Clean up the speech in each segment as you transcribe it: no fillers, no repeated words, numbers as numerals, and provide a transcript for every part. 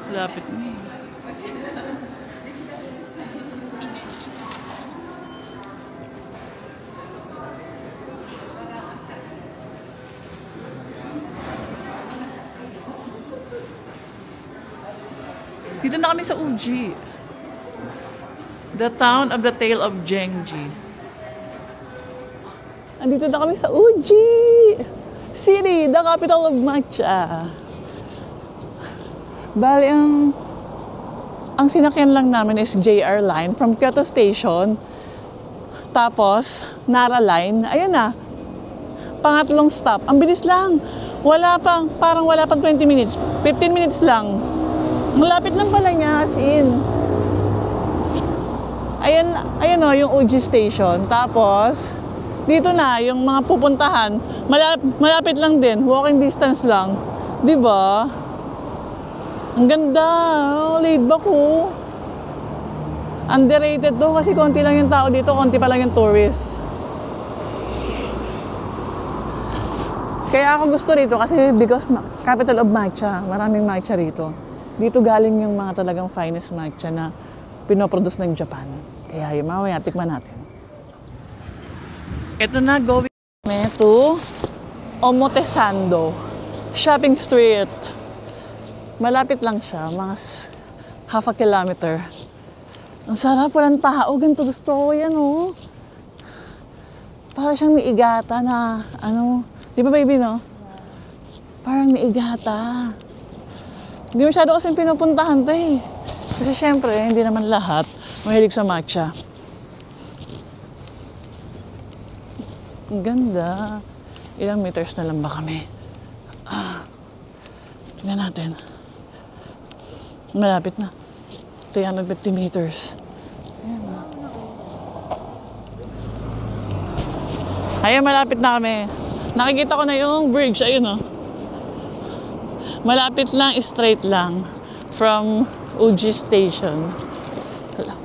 Lapit na. Dito na kami sa Uji. The town of the tale of Genji. Andito na kami sa Uji City, the capital of matcha. Bali, ang sinakyan lang namin is JR line from Kyoto Station. Tapos, Nara line. Ayun na. Pangatlong stop. Ang bilis lang. Parang wala pang 20 minutes. 15 minutes lang. Malapit lang pala niya, as in. Ayun o, yung Uji Station. Tapos, dito na, yung mga pupuntahan. Malapit lang din. Walking distance lang. Diba? Ang ganda. Oh, laid back oh. Underrated to kasi konti lang yung tao dito, konti pa lang yung tourists. Kaya ako gusto rito kasi because capital of matcha. Maraming matcha rito. Dito galing yung mga talagang finest matcha na pinoproduce ng Japan. Kaya yung mamaya tikman natin. Ito na, going to Omotesando Shopping Street. Malapit lang siya, mga half a kilometer. Ang sarap, walang tao. Ganito gusto ko yan, oh. Para siyang niigata na, di ba baby, no? Parang niigata. Hindi masyado kasi pinupuntahan to eh. Kasi syempre, hindi naman lahat mahilig sa matcha. Ang ganda. Ilang meters na lang ba kami? Tingnan natin. Malapit na. 350 meters. Ayan na. Ayan, malapit na kami. Nakikita ko na yung bridge. Ayun o. Malapit lang, straight lang. From Uji Station.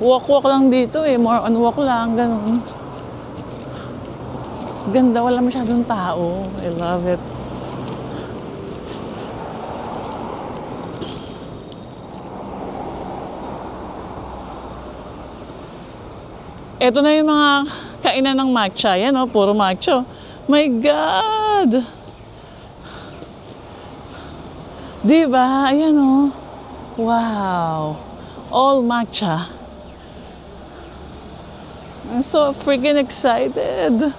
Walk lang dito eh. More on walk lang. Ganun. Ganda. Wala masyadong tao. I love it. Ito na yung mga kainan ng matcha. Yan o, puro matcha. My God! Diba? Ayan o. Wow! All matcha. I'm so freaking excited.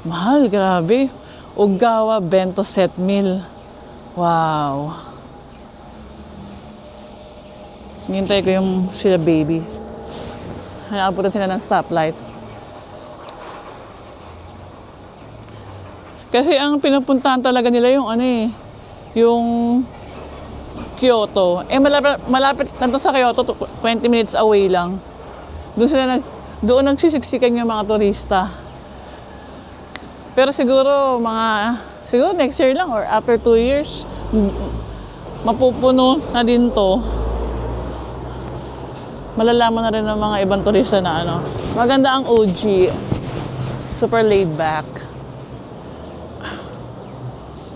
Mahal, grabe. Ogawa Bento Set Meal. Wow! Hintay ko yung sila baby. Naabutan sila ng stoplight. Kasi ang pinupuntahan talaga nila yung yung Kyoto. Malapit na to sa Kyoto, 20 minutes away lang. Doon nagsisiksikan yung mga turista. Pero siguro next year lang or after 2 years, mapupuno na din to. Malalaman na rin ng mga ibang turista na maganda ang Uji. Super laid back.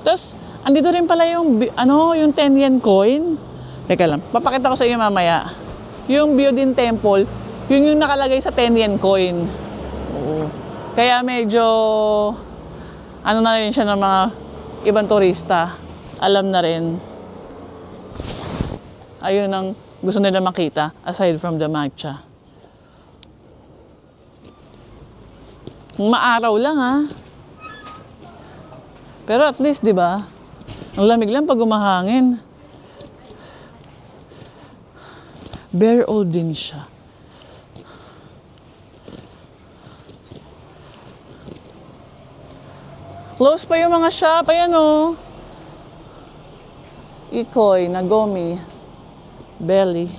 Tapos, andito rin pala yung, yung 10 yen coin. Teka lang, papakita ko sa inyo mamaya. Yung Byodin Temple, yun yung nakalagay sa 10 yen coin. Oo. Kaya medyo, na rin siya ng mga ibang turista. Alam na rin. Ayun ang gusto nila makita, aside from the matcha. Maaraw lang Pero at least, di ba? Ang lamig lang pag umahangin. Very old din siya. Close pa yung mga shop. Ayan o. Ikoy, Nagomi, Belly.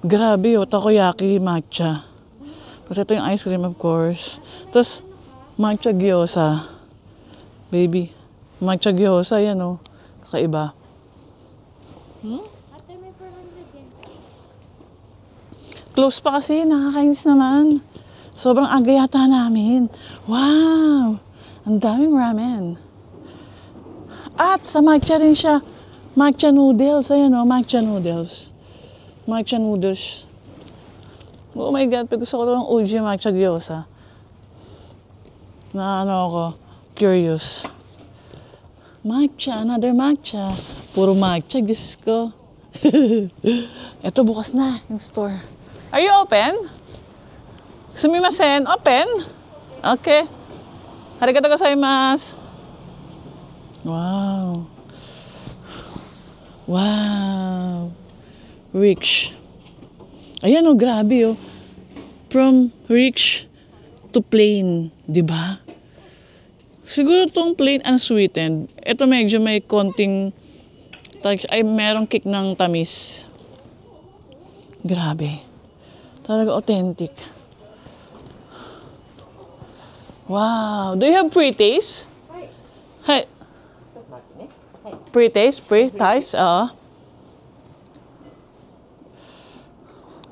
Grabe oh, takoyaki, matcha. Tapos ito yung ice cream of course. Tapos matcha gyoza. Baby, matcha gyoza yan oh. Kakaiba. Close pa kasi, nakakainis naman. Sobrang aga yata namin. Wow! Ang daming ramen. At sa matcha rin siya. Matcha noodles. Ayan oh, matcha noodles. Matcha noodles. Oh my God, pag gusto ko ito ng OG matcha gyoza. Na ano ako, curious. Matcha, another matcha. Puro matcha, Diyos ko. Ito, bukas na yung store. Are you open? Sumimasen, open? Okay. Arigatou gozaimasu. Wow. Wow. Rich. Ayan oh, grabe oh. From rich to plain, di ba? Siguro tong plain unsweetened. Ito medyo may konting ay merong kick ng tamis. Grabe. Talaga authentic. Wow. Do you have pre-taste? Hi. Pre-taste? Pre-taste? Oo.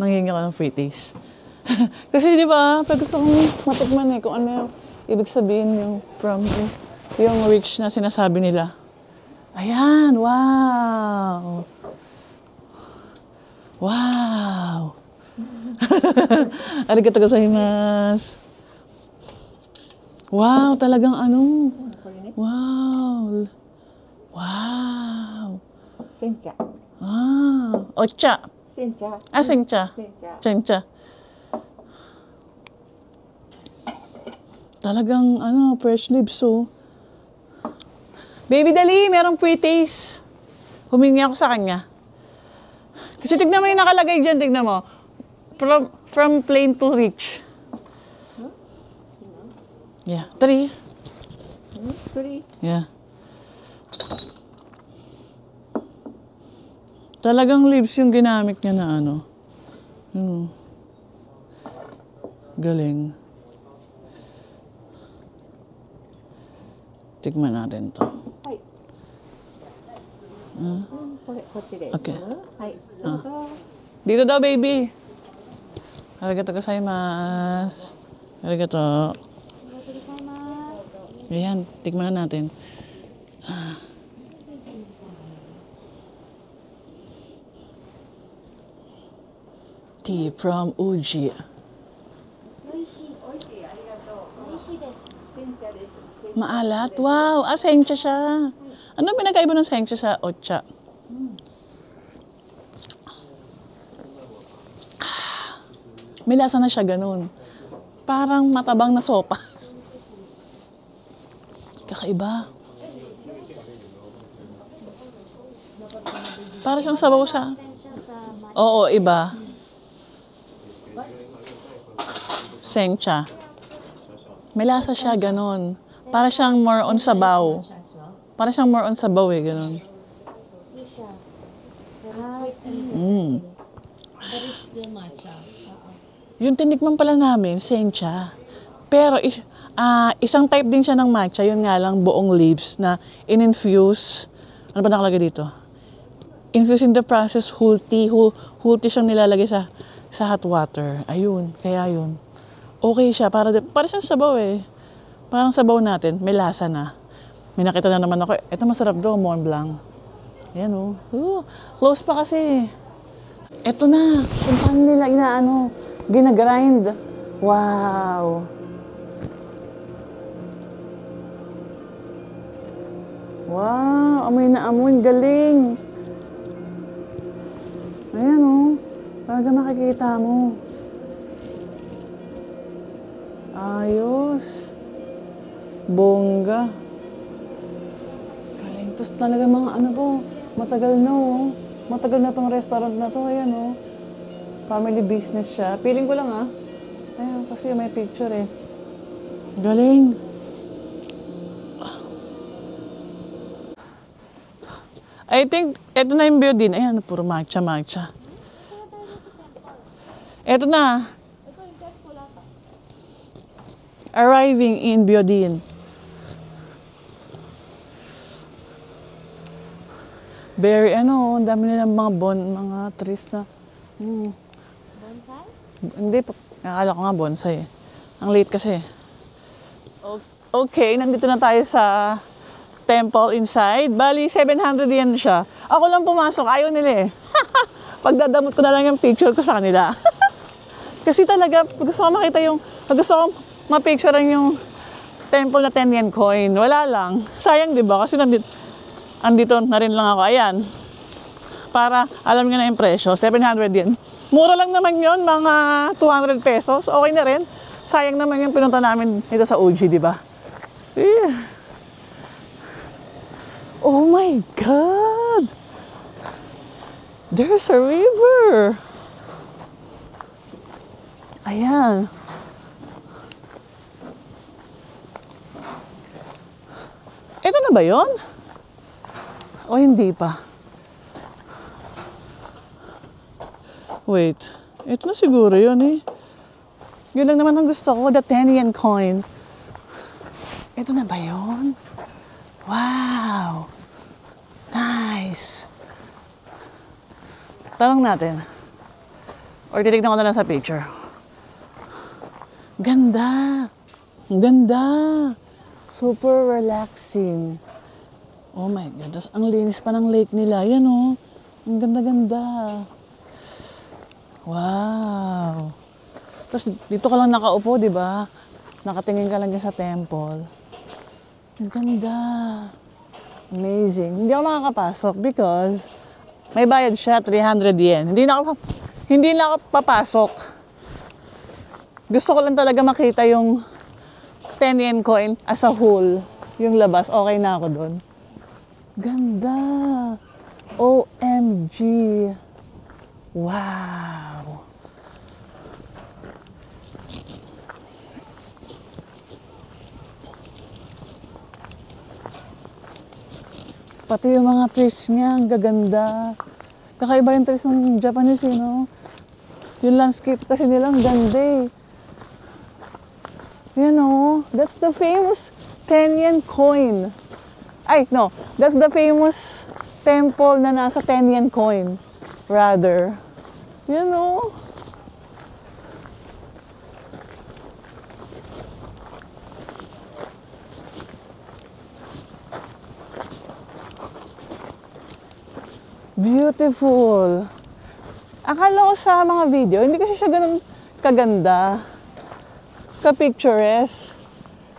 Nangingi ako ng free taste. Kasi di ba, pag gusto kong matikman kung ano yung ibig sabihin yung from yung rich na sinasabi nila. Ayan, wow! Wow! Arigatou gozaimasu. Wow, talagang ano? Wow! Wow! Sencha. Ah, ocha. Sencha. Ah, sencha. Sencha. Sencha. Talagang, ano, fresh lips, oh. Baby Dali, merong pre-taste. Humingi ako sa kanya. Kasi tignan mo yung nakalagay dyan, tignan mo. From plain to rich. Yeah, 3. 3. Yeah. Talagang lips yung ginamit niya na ano. Galing. Tignan natin to. Okay. Dito daw, baby. Arigatou gozaimasu. Arigatou. Ayan, tignan na natin. Tea from Uji. Maalat? Wow! Ah, sencha siya. Ano pinagkaiba ng sencha sa ocha? May lasa na siya ganun. Parang matabang na sopas. Kakaiba. Para siyang sabaw sa... Oo, iba. Sencha. May lasa siya, ganun. Para siyang more on sabaw. Para siyang more on sabaw eh, ganun. But it's still matcha. Yung tinikman pala namin, sencha. Pero isang type din siya ng matcha, yun nga lang buong leaves na in-infuse. Ano ba nakalagay dito? Infuse in the process, whole tea. Whole tea siyang nilalagay sa hot water. Ayun, kaya yun. Okay siya, para siyang sabaw eh. Parang sabaw natin, may lasa na. May nakita na naman ako, ito masarap daw, Mont Blanc. Ayan oh. Close pa kasi. Ito na, kung paano nila ginagrind. Wow. Wow, amoy na amoy, galing. Talaga makikita mo. Ayos. Bongga. Galing. Tapos talaga mga ano po, matagal na oh. Matagal na tong restaurant na to. Ayan oh. Family business siya. Feeling ko lang ah. Ayan, kasi may picture eh. Galing. I think, eto na yung building. Ayan, puro matcha. Eto na. Arriving in Biodin. Very, ang dami nilang mga mga trees na. Bonsai? Hindi, akala ko nga bonsai. Ang late kasi. Okay, nandito na tayo sa temple inside. Bali, 700 yen siya. Ako lang pumasok, ayaw nila eh. Pagdadamot ko na lang yung picture ko sa kanila. Kasi talaga, gusto ko makita gusto ko mapicturean yung temple na 10 yen coin. Wala lang. Sayang, di ba? Kasi andito na rin lang ako. Ayan. Para alam nyo na yung presyo. 700 yen. Mura lang naman yon, mga 200 pesos. Okay na rin. Sayang naman yung pinunta namin dito sa OG, di ba? Yeah. Oh my God! There's a river! Ayan. Ito na ba yun? O hindi pa? Wait. Ito na siguro yun eh. Yun lang naman ang gusto ko, the 10 yen coin. Ito na ba yun? Wow! Nice! Tanong natin. Or titignan ko na lang sa picture. Ganda! Ganda! Super relaxing. Oh my God. Ang linis pa ng lake nila. Yan oh. Ang ganda-ganda. Wow! Tapos dito ka lang nakaupo, di ba? Nakatingin ka lang dyan sa temple. Ang ganda. Amazing. Hindi ako makakapasok because may bayad siya, 300 yen. Hindi na ako papasok. Gusto ko lang talaga makita yung 10 yen coin as a whole. Yung labas, okay na ako doon. Ganda. OMG. Wow. Pati yung mga trees niya, ang gaganda. Kakaiba yung trees ng Japanese, you know? Yung landscape kasi nila, ang ganda eh. You know, that's the famous 10 yen coin. Ay, no. That's the famous temple na nasa 10 yen coin. Rather. You know? Beautiful. Akala ko sa mga video, hindi kasi siya ganun kaganda. Ka-picturesque.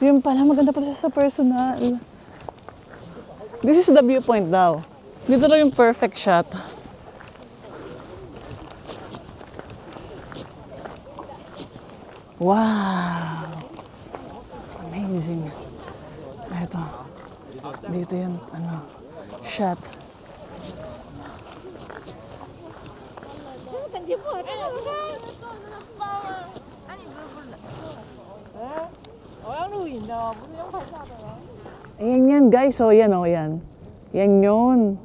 Yung pala, maganda pala sa personal. This is the viewpoint daw. Dito daw yung perfect shot. Wow! Amazing. Ito. Dito yung, shot. Ayan yan guys, so yan o yan. Yan yun.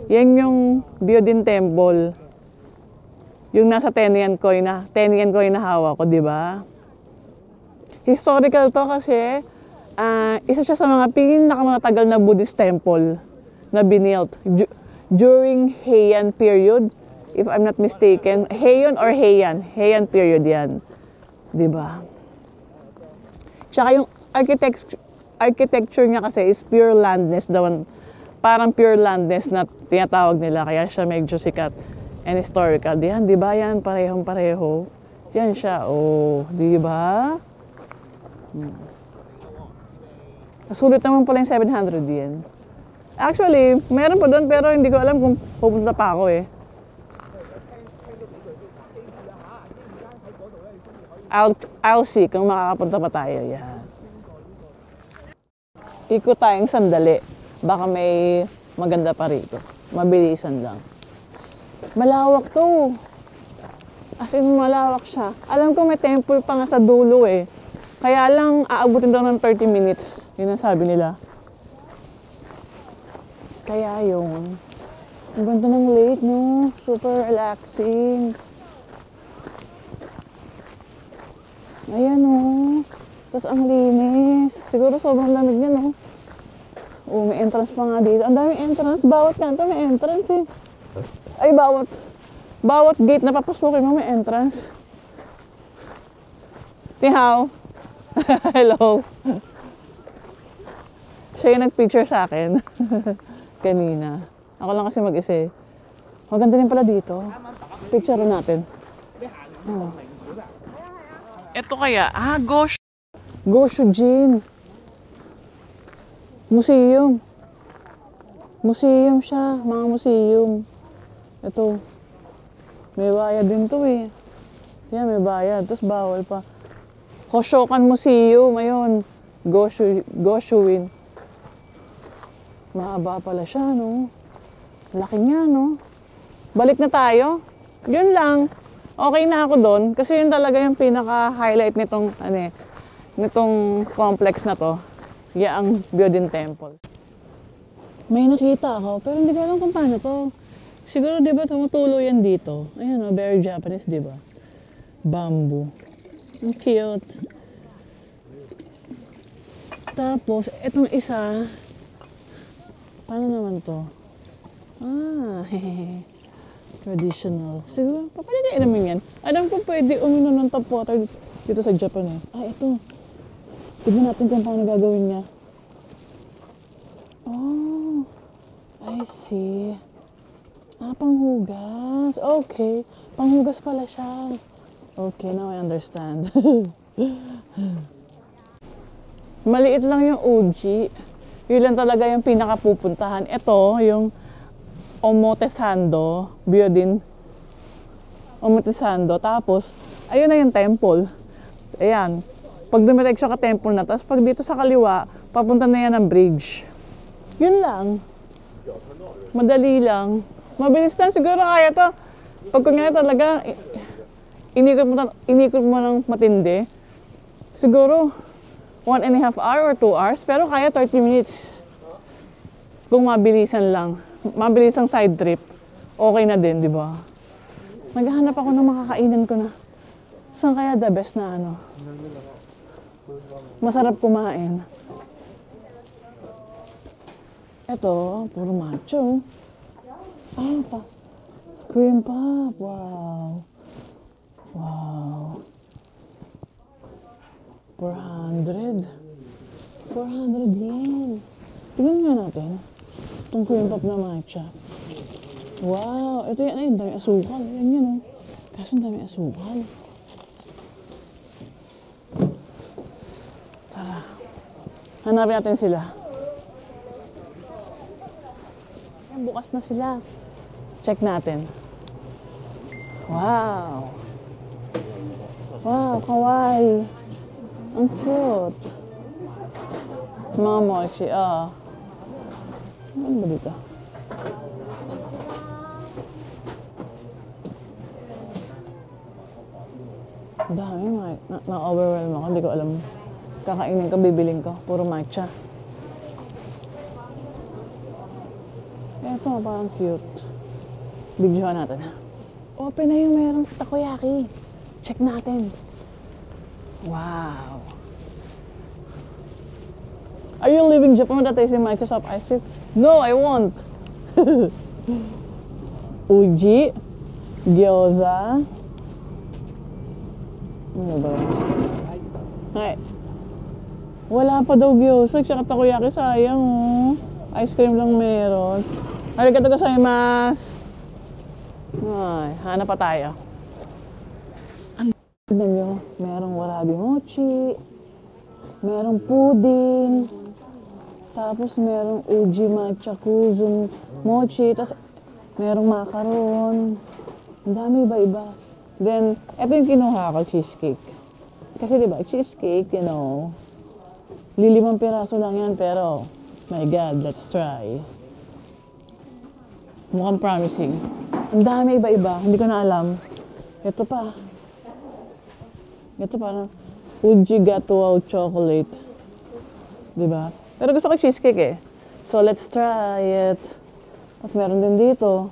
Yan yung Biodin Temple. Yung nasa 10 yen coin na hawak ko, di ba? Historical to kasi isa siya sa mga pinakamatagal na Buddhist temple na binilt during Heian period. If I'm not mistaken, Heian or Heian? Heian period yan. Di ba? Tsaka yung architecture niya kasi is pure landness daw. Parang pure landness na tinatawag nila. Kaya siya medyo sikat and historical. Di ba yan? Parehong-pareho. Yan siya. Oh, di ba? Sulit naman pala yung 700 yen. Actually, meron pa doon pero hindi ko alam kung pupunta pa ako eh. I'll see kung makakapunta pa tayo. Yan. Ikot tayong sandali. Baka may maganda pa rito. Mabilisan lang. Malawak to. As in, malawak siya. Alam ko may temple pa nga sa dulo eh. Kaya lang, aabutin daw ng 30 minutes. Yun ang sabi nila. Kaya yun. Ang ganda ng lake, no? Super relaxing. Ayan, oh. Tapos ang linis. Siguro sobrang lamig niya, no? Oh, may entrance pa nga dito. Ang daming entrance. Bawat kanto may entrance, eh. Ay, bawat gate na papasukin mo may entrance. Tihaw. Hello. Siya yung nag-picture sa akin. Kanina. Ako lang kasi mag-isa, eh. Maganda rin pala dito. Picture natin. Oh. Ito kaya, Goshujin. Museum. Museum siya, mga museum. Ito. May bayad din to eh. Yan, may bayad. Tapos bawal pa. Hoshokan Museum. Ayun. Goshuin. Mahaba pala siya, no? Laki niya, no? Balik na tayo. Yun lang. Okay na ako doon kasi yun talaga yung pinaka-highlight nitong complex na to. Ang Byodin Temple. May nakita ako pero hindi ko alam kung paano to. Siguro 'di ba tumutulo yan dito. Ayan oh, very Japanese 'di ba? Bamboo. Ang cute. Tapos etong isa paano naman to? Hehehe. Traditional. Siguro, papalitain naman yan. Alam ko pwede uminom ng tap water dito sa Japan eh. Ito. Tignan natin kung paano gagawin niya. Oh, I see. Panghugas. Okay. Panghugas pala siya. Okay, now I understand. Maliit lang yung Uji. Yun lang talaga yung pinakapupuntahan. Ito, yung Omotesando, Byodin. Omotesando. Tapos, ayun na yung temple. Ayan. Pag dumiretso ka temple na, tapos pag dito sa kaliwa, papunta na yan ng bridge. Yun lang. Madali lang. Mabilis lang. Siguro kaya to. Pag kunyari talaga, inikot mo ng matindi, siguro, 1.5 hour or 2 hours, pero kaya 30 minutes. Kung mabilisan lang. Mabilisang side trip, okay na din, di ba? Naghahanap ako ng makakainan ko na. Saan kaya the best na ano? Masarap kumain. Ito, puro macho. Cream pop. Wow. Wow. 400. 400 yen. Tingnan nga natin. Itong cream pop na matcha. Wow! Ito yan. Ay, dami asukal. Yan yan, oh. Kaso dami asukal. Tara. Hanapin natin sila. Bukas na sila. Check natin. Wow! Wow! Kawaii! Ang cute! Mga mochi, ano ba dito? Dami, na-overwhelm ako. Hindi ko alam. Kakainin ko, bibiling ko. Puro matcha. Ito, parang cute. Bigyan natin. Open na yung merong takoyaki. Check natin. Wow! Are you leaving Japan without tasting Microsoft ice cream? No, I won't. Uji, gyoza. Ano ba? Ay. Wala pa daw gyoza. Tsaka takoyaki, sayang, oh. Ice cream lang meron. Arigatou gozaimasu. Ay, hanap pa tayo. Tignan nyo, merong warabi mochi. Merong pudding. Tapos merong uji matcha kuzum mochi. Tapos merong macaron. Ang dami iba-iba. Then, ito yung kinuha ko, cheesecake. Kasi diba, cheesecake, lilimang piraso lang yan, pero, my God, let's try. Mukhang promising. Ang dami iba-iba, hindi ko na alam. Ito pa. Ito pa, Uji Gato Chocolate. Diba? Pero gusto ko cheesecake eh. So, let's try it. At meron din dito.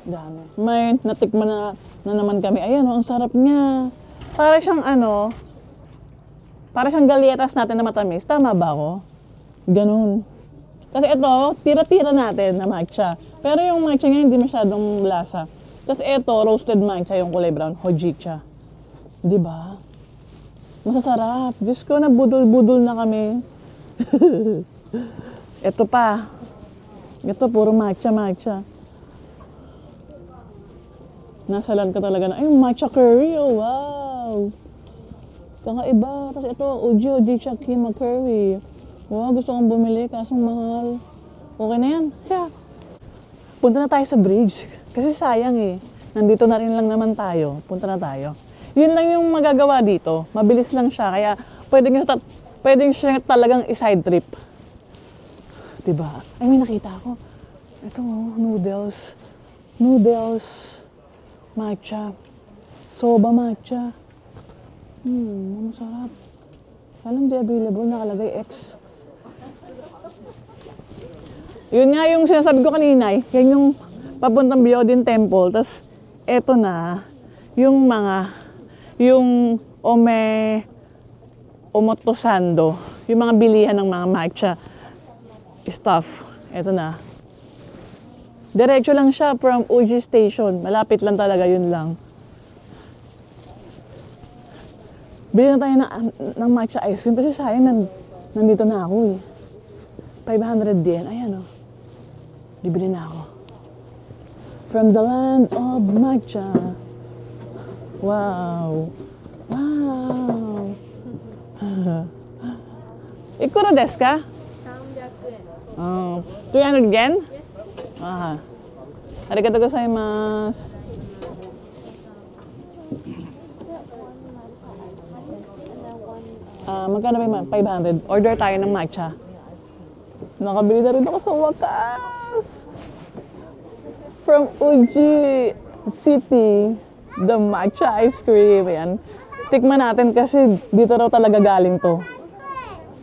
Dami. May natikman na naman kami. Ayan, ang sarap niya. Para siyang para siyang galletas natin na matamis. Tama ba ako? Ganun. Kasi ito, tira-tira natin na matcha. Pero yung matcha niya hindi masyadong lasa. Tapos ito, roasted matcha yung kulay brown. Hojicha. Diba? Masasarap. Diyos ko, nabudol-budol na kami. Ito pa. Ito, puro matcha. Nasalan ka talaga na, ay, matcha curry, oh, wow. Kakaiba. Tapos ito, Uji Chakima curry. Wow, gusto kong bumili, kasong mahal. Okay na yan. Yeah. Punta na tayo sa bridge. Kasi sayang eh. Nandito na rin lang naman tayo. Punta na tayo. Yun lang yung magagawa dito. Mabilis lang siya. Kaya pwedeng siya talagang i-side trip. Diba? Ay, may nakita ako. Ito, noodles. Matcha. Soba matcha. Masarap. Alam, di available. Nakalagay X. Yun nga yung sinasabi ko kanina. Yan yung papuntang Biodin Temple. Tapos, eto na. Yung omotosando. Yung mga bilihan ng mga matcha stuff. Eto na. Diretso lang siya from Uji Station. Malapit lang talaga, yun lang. Bili na tayo ng matcha ice cream kasi sayang nandito na ako eh. 500 yen. Ayan o. Bibili na ako. From the land of matcha. Wow. Ikura desu ka? 300 yen? Ah. Arigatou gozaimasu. Magkano ba yung 500? Order tayo ng matcha. Nakabili na rin ako sa wakas. From Uji City, the matcha ice cream. Ayan. Tikman natin kasi dito raw talaga galing to.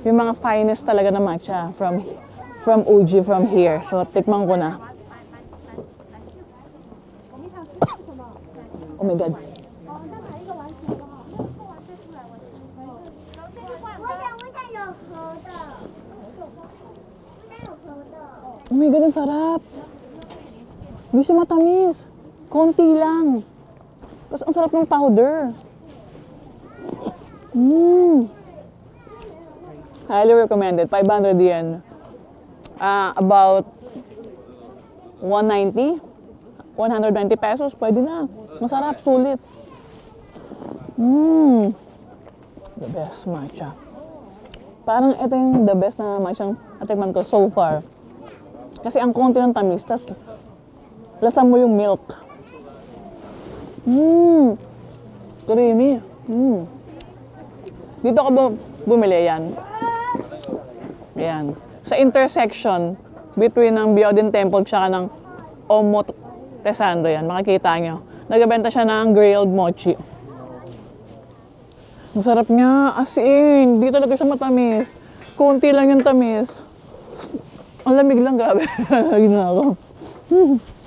Yung mga finest talaga na matcha from Uji, from here. So, tikman ko na. Oh my God. Oh my God, ang sarap. Hindi siya matamis. Konti lang. Tapos ang sarap ng powder. Highly recommended. 500 yen. About 190. 120 pesos. Pwede na. Masarap. Sulit. The best matcha. Parang ito yung the best na matcha natikman ko so far. Kasi ang konti ng tamis, tas lasan mo yung milk. Creamy. Dito ako bumili yan. Ayan. Sa intersection between ng Biodin Temple tsaka ng Omotesando yan. Makikita nyo. Nagbebenta siya ng grilled mochi. Ang sarap niya. As in, di talaga siya matamis. Konti lang yung tamis. Ang lamig lang, grabe. Lagi na ako.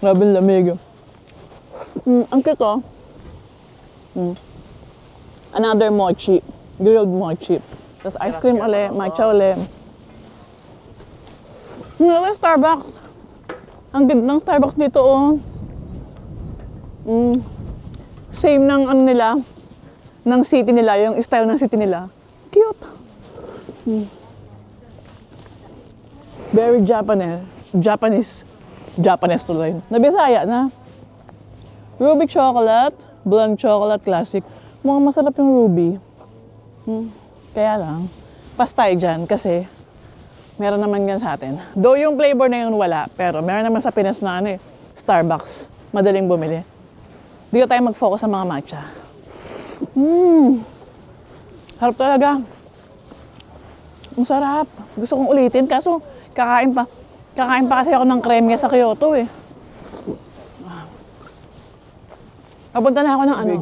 Grabe ang lamig. Ang cute oh. Another mochi. Grilled mochi. Tapos ice cream ulit, matcha ulit. Starbucks. Ang ganda ng Starbucks dito oh. Same ng ano nila, ng city nila, yung style ng city nila. Cute. Very Japanese tuloy. Nabisaya na. Ruby chocolate, blonde chocolate classic. Mukhang masarap yung ruby. Kaya lang, pas tayo dyan kasi meron naman yan sa atin. Though yung flavor na yun wala, pero meron naman sa Pinas na Starbucks. Madaling bumili. Dito tayo mag-focus sa mga matcha. Sarap talaga. Ang sarap. Gusto kong ulitin kaso kakain pa. Kakain pa kasi ako ng kremya sa Kyoto eh. Papunta na ako ng ano.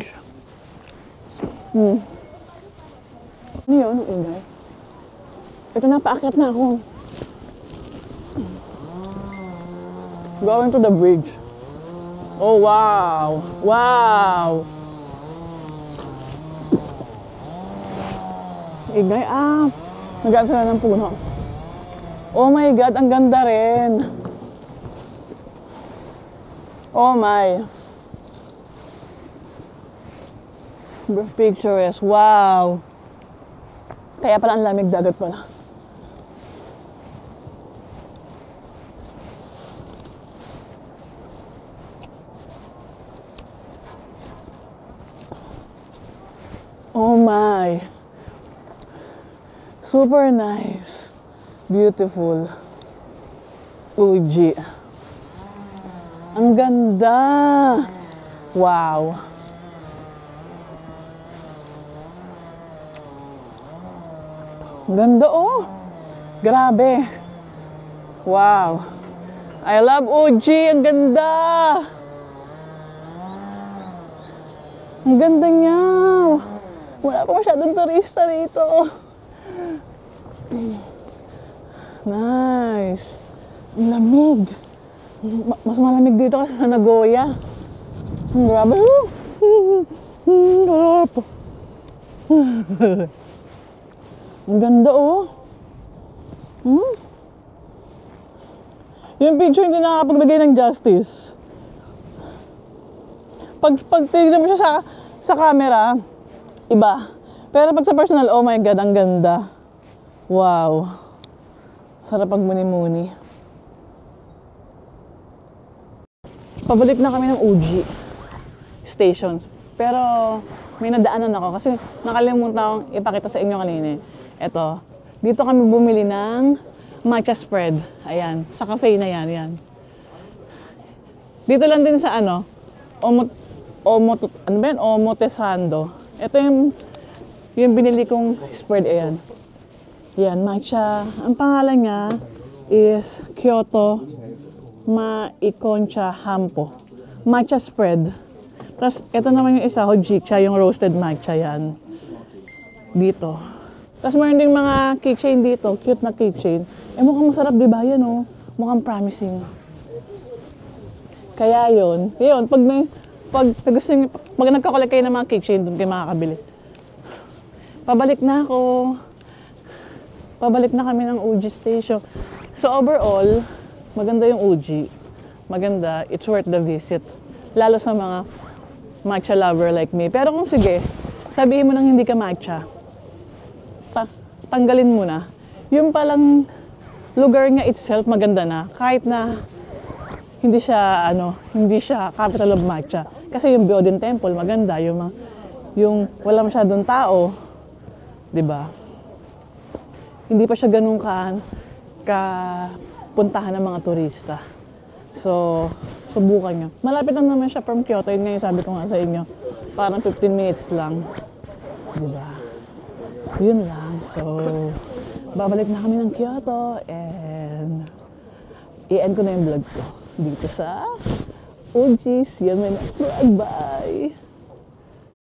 Ano yun? Ang ingay. Ito na, paakyat na ako. Going to the bridge. Oh, wow! Wow! Ingay, nagaan sila ng puno. Oh my God, ang ganda rin. Oh my. Picturesque, wow. Kaya pala ang lamig, dagat pala. Oh my. Super nice. Beautiful. Uji. Ang ganda. Wow. Ang ganda oh. Grabe. Wow. I love Uji. Ang ganda. Ang ganda niya. Wala pa masyadong turista dito. Nice. Ang lamig. Mas malamig dito kasi sa Nagoya. Grabe. Sarap. Ang ganda oh. Yung picture hindi nakakapagbigay ng justice. Pag tignan mo siya sa camera, iba. Pero pag sa personal, oh my God, ang ganda. Wow. Sarap pag muni-muni. Pabalik na kami ng Uji stations. Pero may nadaanan ako kasi nakalimutan akong ipakita sa inyo kanina. Ito, dito kami bumili ng matcha spread. Ayan, sa cafe na yan, yan. Dito lang din sa ano, Omotesando. Ito yung binili kong spread, ayan. Yan, matcha. Ang pangalan niya is Kyoto Maikoncha Hampo. Matcha spread. Tapos, ito naman yung isa, Hojicha, yung roasted matcha yan. Dito. Tapos, mayroon ding mga keychain dito. Cute na keychain. Mukhang masarap, diba? Yan, oh. Mukhang promising. Kaya yun. Yun, pag nagkakolek kayo ng mga keychain, doon kayo makakabili. Pabalik na ako. Pabalik na kami ng Uji Station. So overall, maganda yung Uji. Maganda, it's worth the visit. Lalo sa mga matcha lover like me. Pero kung sige, sabihin mo nang hindi ka matcha, tanggalin mo na. Yung palang lugar niya itself, maganda na. Kahit na hindi siya capital of matcha. Kasi yung Byoden Temple, maganda. Yung wala masyadong tao, di ba? Hindi pa siya ganun ka puntahan ng mga turista. So, subukan nyo. Malapit lang naman siya from Kyoto. Yun nga yung sabi ko nga sa inyo. Parang 15 minutes lang. Diba? Yun lang. So, babalik na kami ng Kyoto and i-end ko na yung vlog ko dito sa Uji. See you in my next vlog. Bye!